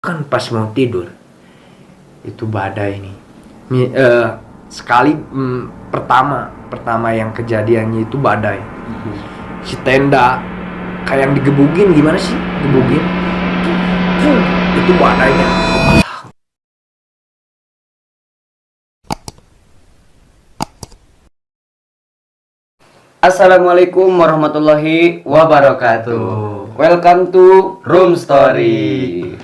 kan pas mau tidur itu badai nih. Sekali pertama yang kejadiannya itu badai. Si tenda kayak yang digebugin, gimana sih gebugin, itu badainya. Assalamualaikum warahmatullahi wabarakatuh. Welcome to Room Story.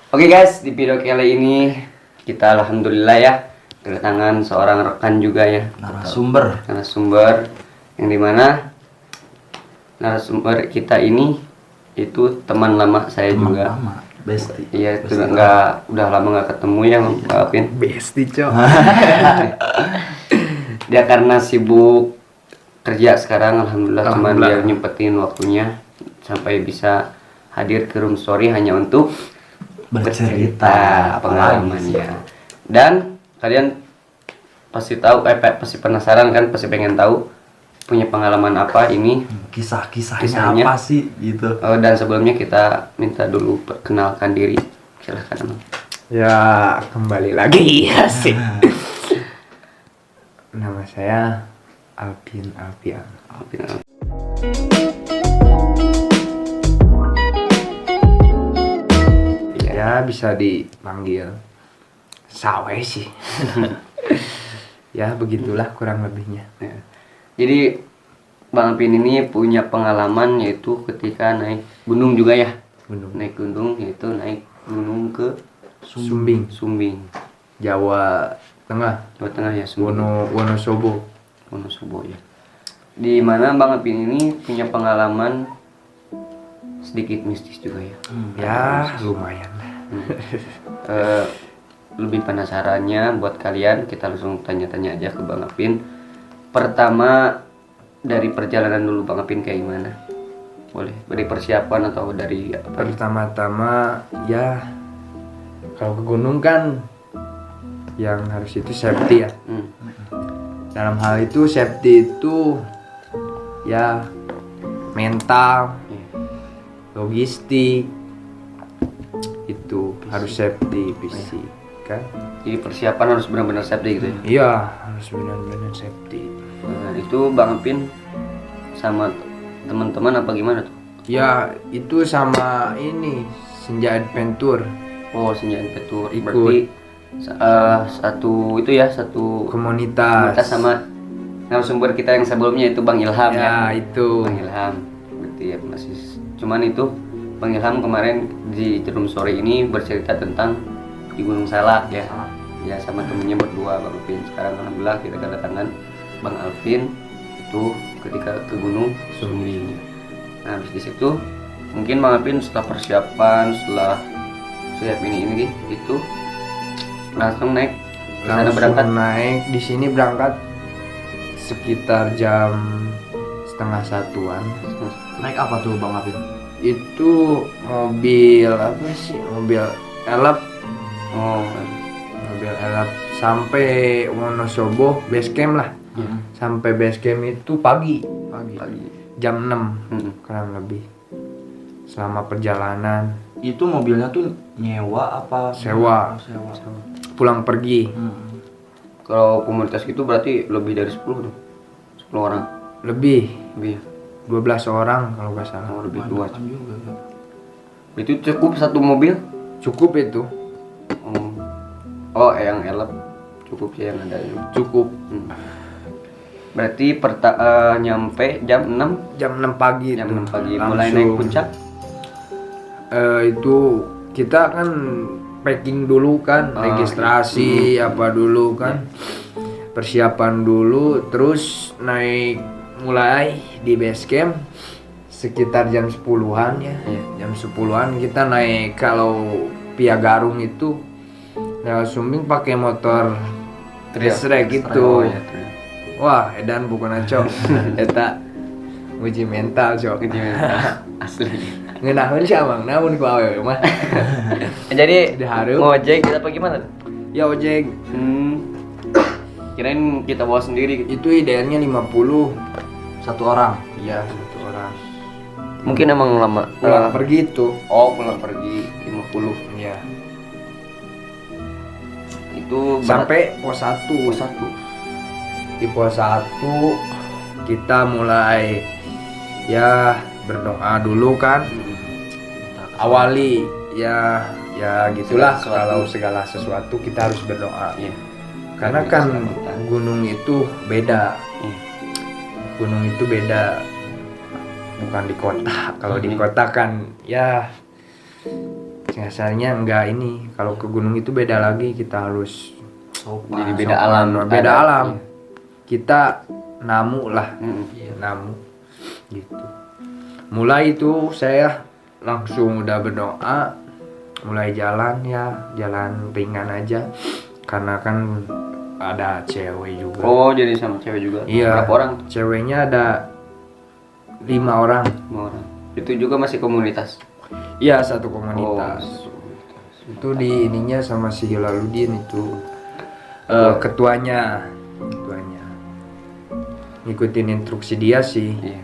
Oke guys, di video kali ini kita alhamdulillah ya kedatangan seorang rekan juga ya, narasumber yang dimana narasumber kita ini itu teman lama saya juga. Bestie. Iya, itu udah lama nggak ketemu ya, maafin. Bestie cok. Dia karena sibuk kerja sekarang, alhamdulillah cuman dia nyempetin waktunya sampai bisa hadir ke Room Story hanya untuk bercerita pengalamannya. Dan kalian pasti tahu, pasti penasaran kan, pasti pengen tahu punya pengalaman apa ini, kisahnya apa sih gitu. Dan sebelumnya kita minta dulu perkenalkan diri, silahkan. Ya, kembali lagi asik. Nama saya Alvin. Ya, bisa dipanggil Sawe sih. Ya, begitulah kurang lebihnya. Ya. Jadi Bang Alvin ini punya pengalaman yaitu ketika naik gunung juga ya. Naik gunung, yaitu naik gunung ke Sumbing, Jawa Tengah ya, Wonosobo ya. Di mana Bang Alvin ini punya pengalaman sedikit mistis juga ya. Ya, lumayan. Lebih penasarannya buat kalian, kita langsung tanya-tanya aja ke Bang Alvin. Pertama dari perjalanan dulu Bang Alvin kayak gimana? Boleh dari persiapan atau dari apa? Pertama-tama ya, kalau ke gunung kan yang harus itu safety ya. Dalam hal itu safety itu ya mental, logistik, itu harus safety fisik kan. Jadi persiapan harus benar-benar safety gitu ya? Iya, harus benar-benar safety. Nah, itu Bang Alvin sama teman-teman apa gimana tuh? Ya, itu sama ini Senja Adventure. Oh, Senja Adventure. Ikut. Berarti satu itu ya, satu komunitas sama narasumber kita yang sebelumnya itu Bang Ilham ya. Itu Bang Ilham. Berarti ya masih cuman itu Bang Ilham kemarin di Room Story ini bercerita tentang di Gunung Salak ya. Ya sama temennya berdua Bang Alvin. Sekarang alhamdulillah kita kedatangan Bang Alvin itu ketika ke Gunung Sumbing. Nah, habis di situ mungkin Bang Alvin setelah persiapan, setelah siap ini itu langsung naik ke sana, berangkat. Naik di sini berangkat sekitar jam 12:30-an. Naik apa tuh Bang Alvin? Itu mobil apa sih? Mobil elep. Mobil elep sampai Wonosobo base camp lah. Sampai base camp itu pagi. Jam 6 kurang lebih. Selama perjalanan Itu mobilnya tuh nyewa apa? Sewa. Pulang pergi. Kalau komunitas gitu berarti lebih dari 10 tuh. 10 orang. Lebih Lebih. 12 orang kalau nggak salah. Oh, lebih luas. Juga. Itu cukup satu mobil? Cukup itu. Oh, yang elep cukup sih yang ada ini. Cukup. Berarti nyampe jam 6? Jam 6 pagi. Jam 6 pagi Langsung. mulai naik puncak. Itu kita kan packing dulu kan, registrasi apa dulu kan, persiapan dulu, terus naik mulai di base camp sekitar jam 10-an ya. Jam 10-an kita naik. Kalau Pia Garung itu Sumbing pakai motor race track gitu. Wah, edan bukan cok. Eta uji mental cok. Asli. Ngeunahun sih amang namun ku awewe mah. Jadi Diharum. ngojek kita apa gimana tuh? Ya ojek. Kirain kita bawa sendiri. Itu idealnya 50. Satu orang. Iya, satu orang. Mungkin emang lama. Pulang pergi itu. Oh, pulang pergi 50. Iya. Itu Sampai pos 1. pos 1. Di pos 1 kita mulai ya berdoa dulu kan. Awali ya gitulah, Sesuatu. kalau segala sesuatu kita harus berdoa. Iya. Karena kan gunung itu beda. Gunung itu beda. Bukan di kota. Kalau di kota kan ya biasanya enggak ini. Kalau ke gunung itu beda lagi, kita harus Jadi beda alam. beda Ada. alam. Kita namu lah. Iya. Namu gitu. Mulai itu saya langsung udah berdoa, mulai jalan ringan aja, karena kan ada cewek juga. Oh, jadi sama cewek juga. Iya. Berapa orang? Ceweknya ada 5 orang. 5 orang. Itu juga masih komunitas. Iya, satu komunitas. Oh. Itu di ininya sama si Hilaludin itu ketuanya ngikutin instruksi dia sih. Iya.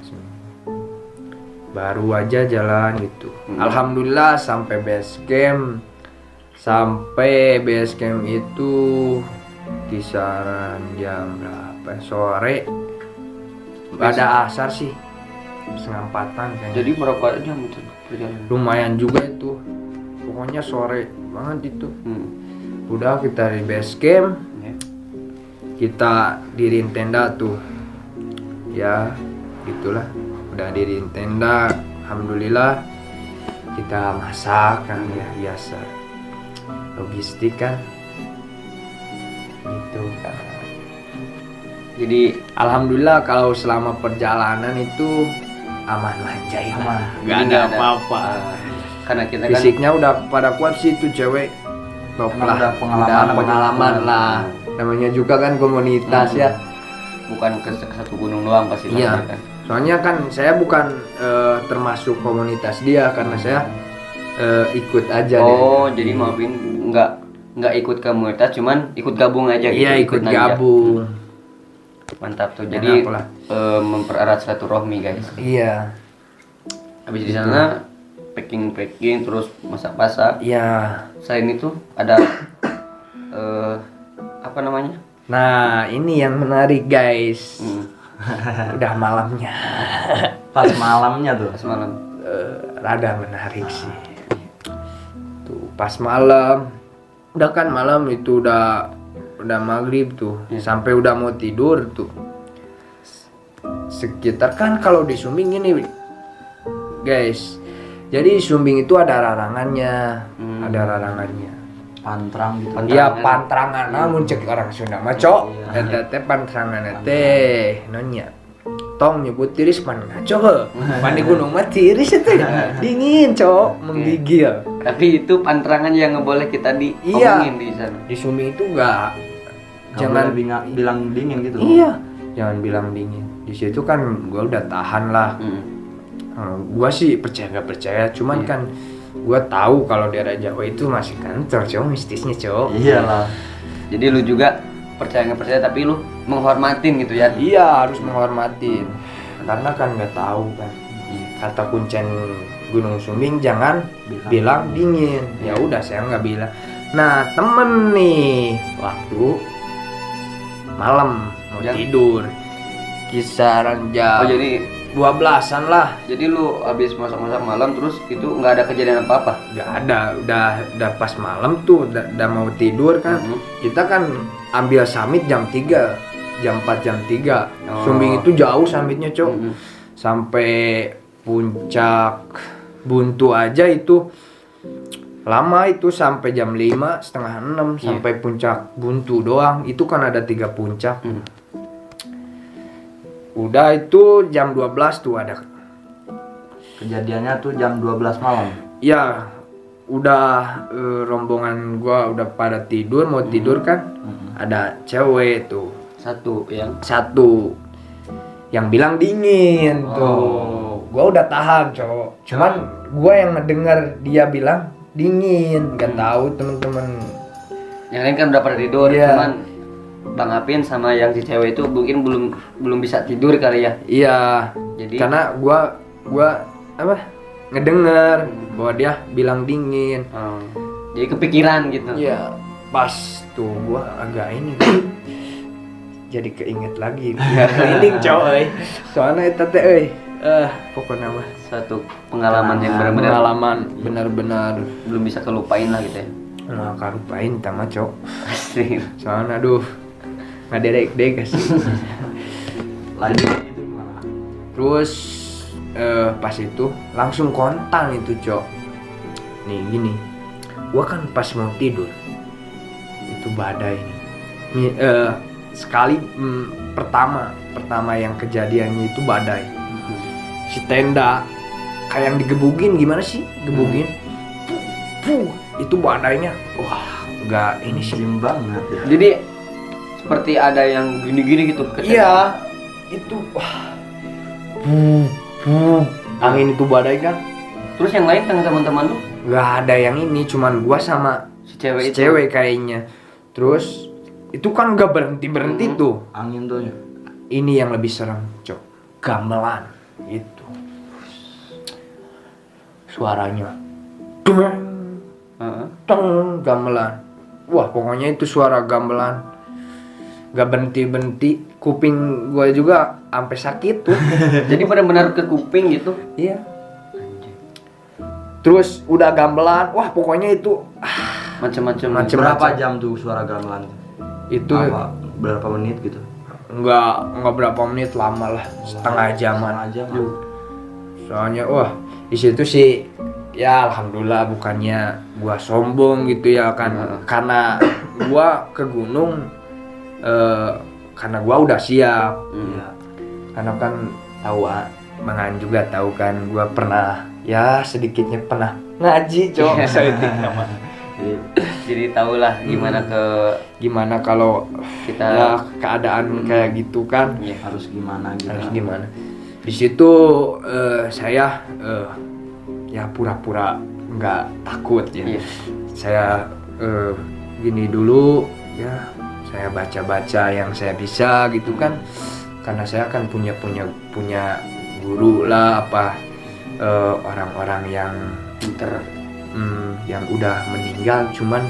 Baru aja jalan gitu. Alhamdulillah sampai base camp. Sampai base camp itu kisaran jam berapa? Sore. Ada asar sih. 3:30 kayaknya. Jadi berapa jam itu perjalanan? Lumayan juga itu. Pokoknya sore banget itu. Udah kita di base camp. Ya. Kita diriin tenda tuh. Ya, gitulah. Udah diriin tenda, alhamdulillah kita masak kan ya, biasa logistik kan gitu kan. Jadi Alhamdulillah kalau selama perjalanan itu aman aja ya, nggak ada apa-apa. Karena kita kan Fisiknya udah pada kuat sih itu cewek, top Karena lah, udah pengalaman lah, namanya juga kan komunitas ya. bukan ke satu gunung doang pasti Iya. kan. Soalnya kan saya bukan termasuk komunitas dia, karena saya ikut aja. Oh, jadi maafin nggak ikut komunitas, cuman ikut gabung aja gitu. Iya, ikut aja. gabung. Mantap tuh. Jadi Enak lah. mempererat silaturahmi guys. Iya. Habis di sana packing terus masak-masak. Iya. Selain itu ada apa namanya? Nah, ini yang menarik guys. Udah malamnya. Pas malamnya tuh. Pas malam. Rada menarik sih. Tuh, pas malam. Udah kan malam itu udah maghrib tuh. Sampai udah mau tidur tuh. Sekitar kan kalau di Sumbing ini guys. Jadi Sumbing itu ada larangannya. Ada larangannya. Pantrang gitu. Iya, pantrangan namun cek orang Sunda mah cok. Eta teh pantrangan teh nanya. Tong nyebut tiris pan ngaco he. Pan di gunung mah tiris teh. Dingin cok, menggigil. Tapi itu pantrangan yang nggak boleh kita diomongin di sana. Di Sumbing itu enggak, Jangan jangan bilang dingin gitu. iya, jangan bilang dingin. Di situ kan gua udah tahan lah. Gua sih percaya nggak percaya, cuman kan gua tahu kalau daerah Jawa itu masih kantor cowok, mistisnya cowok. Iyalah. Jadi lu juga percaya nggak percaya tapi lu menghormatin gitu ya. Iya, harus menghormatin. Karena kan nggak tahu kan. Kata kuncen Gunung Sumbing jangan bilang dingin. Ya udah saya nggak bilang. Nah, temen nih waktu malam mau tidur kisaran Oh, jam jadi 12-an lah. Jadi lu habis masak-masak malam terus itu nggak ada kejadian apa-apa? Nggak ada, udah pas malam tuh, udah mau tidur kan. Kita kan ambil summit jam 3, jam 4, jam 3. Oh. Sumbing itu jauh summitnya cok. Sampai puncak Buntu aja itu lama, itu sampai jam 5, setengah 6 sampai puncak Buntu doang. Itu kan ada 3 puncak. Udah itu jam 12 tuh ada. Kejadiannya tuh jam 12 malam. Ya, udah rombongan gua udah pada tidur, mau tidur kan. Ada cewek tuh. Satu yang bilang dingin tuh. Gua udah tahan, cowok. Cuman gua yang ngedengar dia bilang dingin, nggak tahu temen-temen Yang lain kan udah pada tidur, Iya. cuman Bang Apin sama yang si cewek itu mungkin belum bisa tidur kali ya. Iya. Jadi Karena gua apa? Ngedenger bahwa dia bilang dingin. jadi kepikiran gitu. Iya. Pas tuh gua agak ini. Jadi keinget lagi. Ini coy. Soalnya eta teh euy. Pokoknya mah Suatu pengalaman yang benar-benar pengalaman benar-benar belum bisa kelupain lah gitu ya. nggak karupain tama cok. Asli. Soalnya aduh nggak derek sih. Lanjut itu gimana? Terus pas itu langsung kontan itu cok. Nih gini, gua kan pas mau tidur itu badai nih. Sekali pertama yang kejadiannya itu badai. Si tenda kayak yang digebugin gimana sih? Gebugin. Puh, itu badainya. Wah, enggak ini sih. Slim banget ya. Jadi seperti ada yang gini-gini gitu ke Iya, itu wah. Angin itu badai kan? Terus yang lain teman-teman tuh Nggak ada yang ini, cuman gua sama si cewek si itu. cewek kayaknya. Terus itu kan nggak berhenti tuh. Angin tuh ya. Ini yang lebih serem, cok. Gamelan itu. Suaranya. Deng, Heeh. teng, gamelan. Wah, pokoknya itu suara gamelan. Gak berhenti-berhenti. Kuping gua juga sampai sakit tuh. Jadi benar-benar ke kuping gitu. Iya. Terus udah gamelan. Wah, pokoknya itu Macam-macam. Berapa jam tuh suara gamelan? itu Berapa menit gitu? nggak berapa menit, lama lah, setengah jaman. Setengah jam. Soalnya wah di situ sih ya alhamdulillah, bukannya gua sombong gitu ya kan, karena gua ke gunung karena gua udah siap. Iya. Karena kan tahu Bang An juga tahu kan gua pernah ya sedikitnya pernah ngaji cok. Saya nama. Jadi tahulah Gimana kalau kita ya keadaan kayak gitu kan. ya, Harus gimana gitu. Harus gimana. Di situ saya ya pura-pura nggak takut ya. Iya. Saya gini dulu ya, saya baca-baca yang saya bisa gitu kan, karena saya kan punya guru lah, apa orang-orang yang pinter. yang udah meninggal, cuman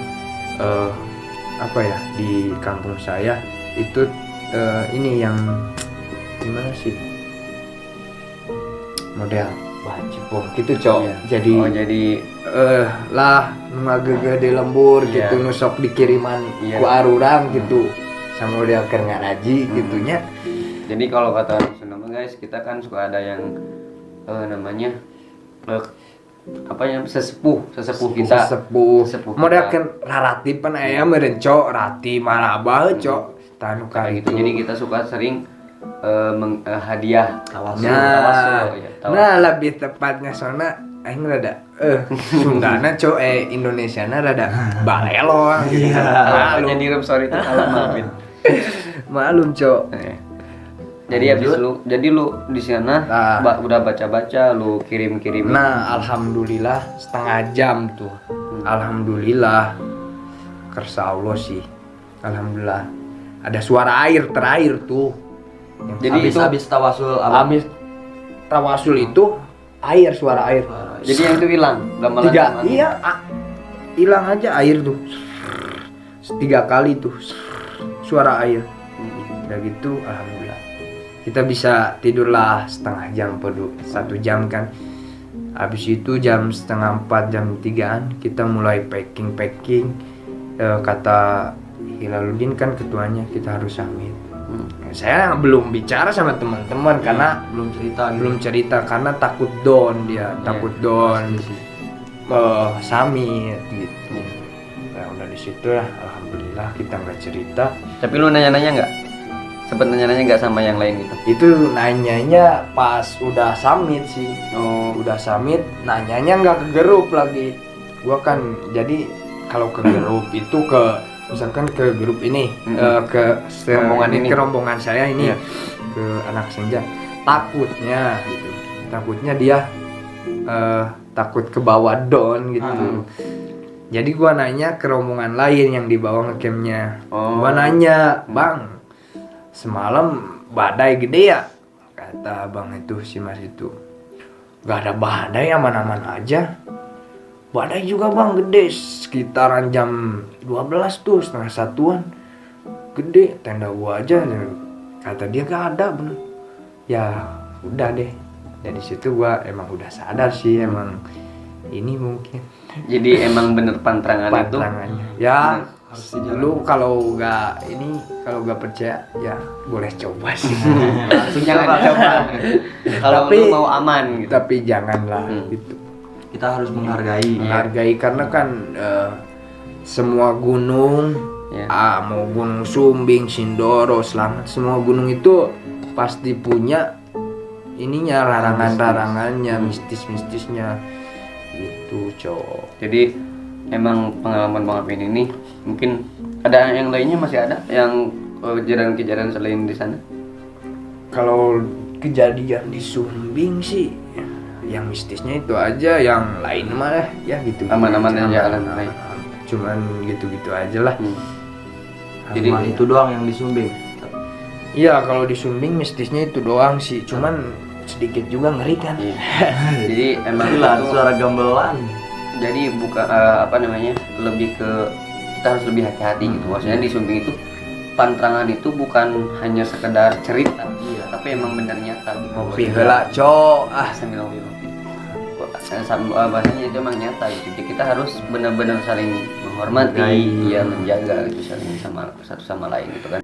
apa ya, di kampung saya itu ini yang gimana sih, model wajibong gitu cok. Iya. Jadi lah ngagege di lembur Iya. gitu, nusok dikiriman Iya. ku arurang gitu sama model keur ngaraji gitunya. Jadi kalau kata orang Sunda mah, guys, kita kan suka ada yang namanya apa ya, sesepuh kita. Sesepuh model kita. kan rarati pan aya meureun cok, rati mana bae cok tanu Kayak kayak gitu. Jadi kita suka sering hadiah Tawasul. tawasul, ya, tawasul. Nah lebih tepatnya soalnya aing rada Sundana cok, Indonesiana rada balelo gitu. Malum. Jadi room sorry itu salah, maafin. Malum cok. Jadi jadi lu di sana Nah. udah baca-baca, lu kirim-kirim. Nah alhamdulillah setengah jam tuh. Alhamdulillah kersa Allah sih. Alhamdulillah ada suara air terakhir tuh. Jadi itu Habis tawasul apa? Habis tawasul itu air, suara air. jadi yang itu hilang, gamelan. Iya, hilang aja air tuh. 3 kali tuh suara air. Udah gitu alhamdulillah. Kita bisa tidurlah setengah jam, 1 jam kan. Habis itu jam 3:30, jam 3-an kita mulai packing. Kata Hilaluddin kan ketuanya, kita harus summit. Saya belum bicara sama teman-teman karena belum cerita karena takut down dia, takut down summit gitu. Nah udah di situ lah, alhamdulillah kita nggak cerita. Tapi lu nanya-nanya nggak? Sempet nanya-nanya nggak sama yang lain gitu? Itu nanyanya pas udah summit sih. Udah summit, nanyanya nggak ke grup lagi. Gua kan jadi kalau ke grup itu misalkan ke grup ini, ke rombongan saya ini, Iya. ke anak senja, takutnya dia takut ke bawah down gitu. Jadi gua nanya ke rombongan lain yang dibawa ngecampnya. Oh. Gua nanya, "Bang, semalam badai gede ya?" Kata abang itu, si mas itu. "Gak ada badai, aman-aman aja." "Badai juga bang, gede, sekitaran jam 12 tuh, setengah satuan. Gede, tenda gua aja." Kata dia gak ada bener. Ya udah deh. Dari situ gua emang udah sadar sih, emang ini mungkin Jadi emang bener pantrangan itu. pantangannya. Ya lu kalau gak percaya ya boleh coba sih. Langsung jangan coba. Kalau Tapi- lu mau aman gitu. Tapi janganlah Hmm. gitu. Kita harus menghargai. Menghargai karena kan semua gunung, Ya. mau gunung Sumbing, Sindoro, Slamet, semua gunung itu pasti punya ininya, larangan-larangannya, mistis-mistisnya gitu, cowok. Jadi emang pengalaman Bang Apin ini mungkin ada yang lainnya, masih ada yang kejadian-kejadian selain di sana? Kalau kejadian di Sumbing sih yang mistisnya itu aja, yang lain mah ya gitu. Aman-aman aja, aman-aman. Cuman gitu-gitu aja lah. Jadi- Cuma itu doang yang disumbing. Iya, kalau di Sumbing mistisnya itu doang sih. Cuman sedikit juga ngeri kan. Iya. Jadi emang Gila, itu- suara gamelan. jadi bukan lebih ke kita harus lebih hati-hati gitu. Maksudnya di Sumbing itu pantrangan itu bukan hanya sekedar cerita, tapi emang benar nyata gitu. Ngopi heula, cok. Sambil ngopi. Bahasanya itu emang nyata gitu. Jadi kita harus benar-benar saling menghormati, Menghargai. menjaga gitu, saling sama satu sama lain gitu kan.